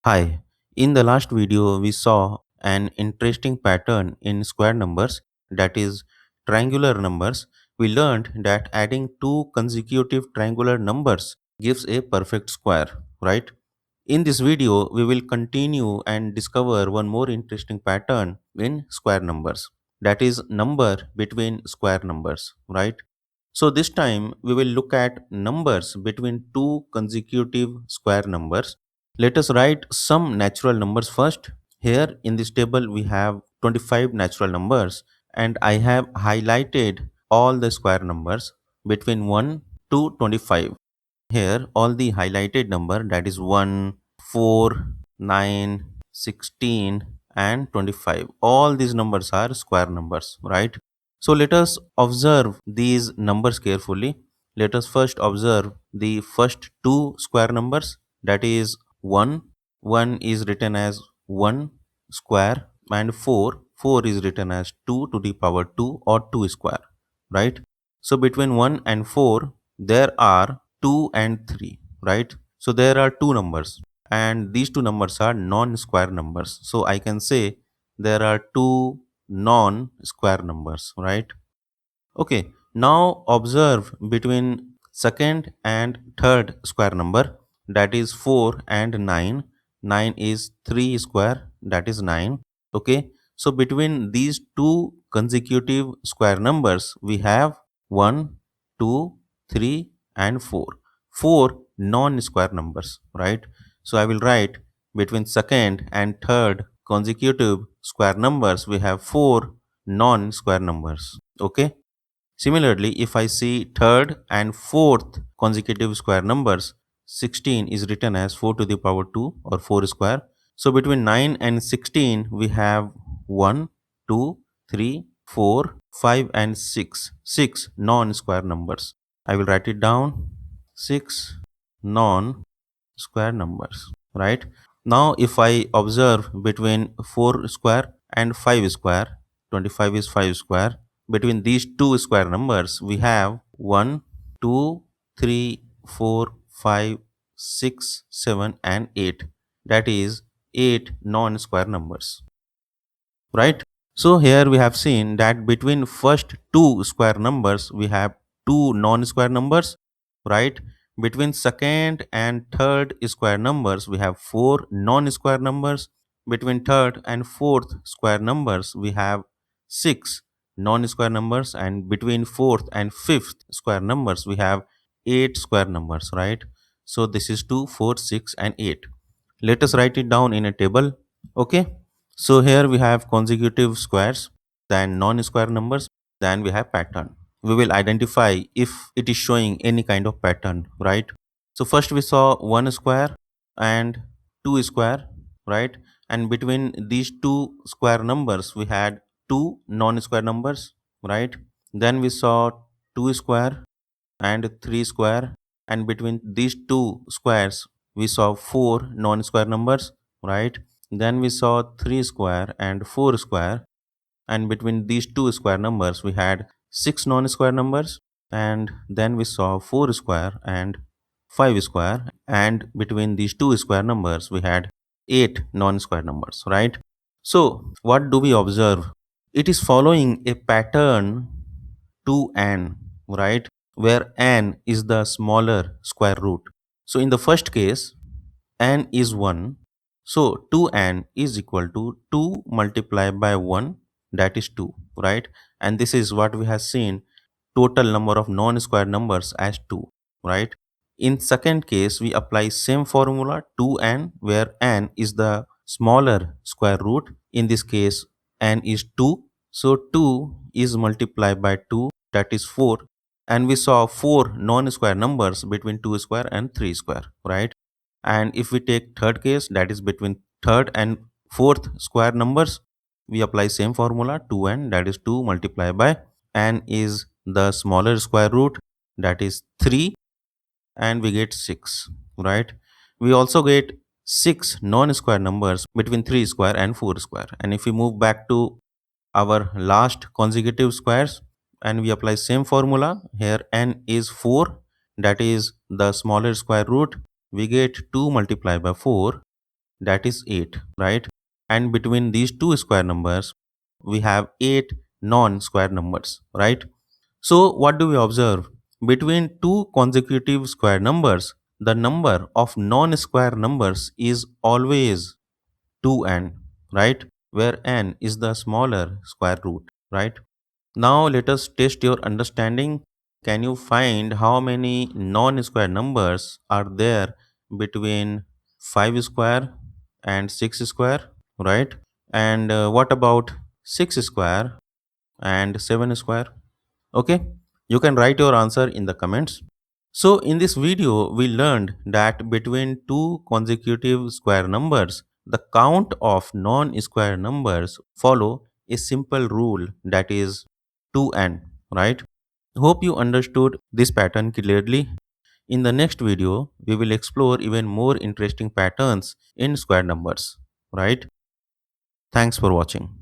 Hi, in the last video, we saw an interesting pattern in square numbers, that is, triangular numbers. We learned that adding two consecutive triangular numbers gives a perfect square, right? In this video, we will continue and discover one more interesting pattern in square numbers, that is, number between square numbers, right? So, this time we will look at numbers between two consecutive square numbers. Let us write some natural numbers first. Here in this table we have 25 natural numbers and I have highlighted all the square numbers between 1 to 25. Here all the highlighted number, that is 1, 4, 9, 16, and 25. All these numbers are square numbers, right? So let us observe these numbers carefully. Let us first observe the first two square numbers, that is 1. 1 is written as 1 square and 4. 4 is written as 2 to the power 2 or 2 square, right? So between 1 and 4 there are 2 and 3, right? So there are two numbers and these two numbers are non-square numbers. So I can say there are two non-square numbers, right? Okay, now observe between second and third square number, that is 4 and 9. 9 is 3 square, that is 9. Okay, so between these two consecutive square numbers we have 1, 2, 3, and 4. 4 non-square numbers, right? So I will write between second and third consecutive square numbers we have 4 non-square numbers. Okay. Similarly, if I see third and fourth consecutive square numbers, 16 is written as 4 to the power 2 or 4 square. So between 9 and 16, we have 1, 2, 3, 4, 5, and 6. 6 non square numbers. I will write it down. 6 non square numbers, right? Now, if I observe between 4 square and 5 square, 25 is 5 square. Between these two square numbers, we have 1, 2, 3, 4, 5, 6, 7, and 8. That is 8 non square numbers, right? So here we have seen that between first two square numbers we have two non-square numbers, right? Between second and third square numbers we have four non-square numbers. Between third and fourth square numbers we have six non-square numbers, and between fourth and fifth square numbers we have eight square numbers, right? So this is 2, 4, 6, and 8. Let us write it down in a table. Okay, so here we have consecutive squares, then non-square numbers, then we have pattern. We will identify if it is showing any kind of pattern, right? So first we saw one square and two square, right? And between these two square numbers we had two non-square numbers, right? Then we saw two square and 3 square, and between these two squares we saw four non-square numbers, right? Then we saw 3 square and 4 square, and between these two square numbers we had six non-square numbers, and then we saw 4 square and 5 square, and between these two square numbers we had eight non-square numbers, right? So what do we observe? It is following a pattern to n, right? Where n is the smaller square root. So in the first case, n is 1. So 2n is equal to 2 multiplied by 1, that is 2, right? And this is what we have seen, total number of non-square numbers as 2, right? In second case, we apply same formula 2n, where n is the smaller square root. In this case, n is 2. So 2 is multiplied by 2, that is 4. And we saw four non-square numbers between 2 square and 3 square, right? And if we take third case, that is between third and fourth square numbers, we apply same formula 2n, that is 2 multiplied by n is the smaller square root, that is 3, and we get 6, right? We also get 6 non-square numbers between 3 square and 4 square. And if we move back to our last consecutive squares and we apply same formula, here n is 4, that is the smaller square root, we get 2 multiplied by 4, that is 8, right? And between these two square numbers, we have 8 non-square numbers, right? So what do we observe? Between two consecutive square numbers, the number of non-square numbers is always 2n, right? Where n is the smaller square root, right? Now let us test your understanding. Can you find how many non-square numbers are there between 5 square and 6 square, right? And what about 6 square and 7 square? Okay, you can write your answer in the comments. So in this video, we learned that between two consecutive square numbers, the count of non-square numbers follow a simple rule, that is 2n, right? Hope you understood this pattern clearly. In the next video, we will explore even more interesting patterns in square numbers, right? Thanks for watching.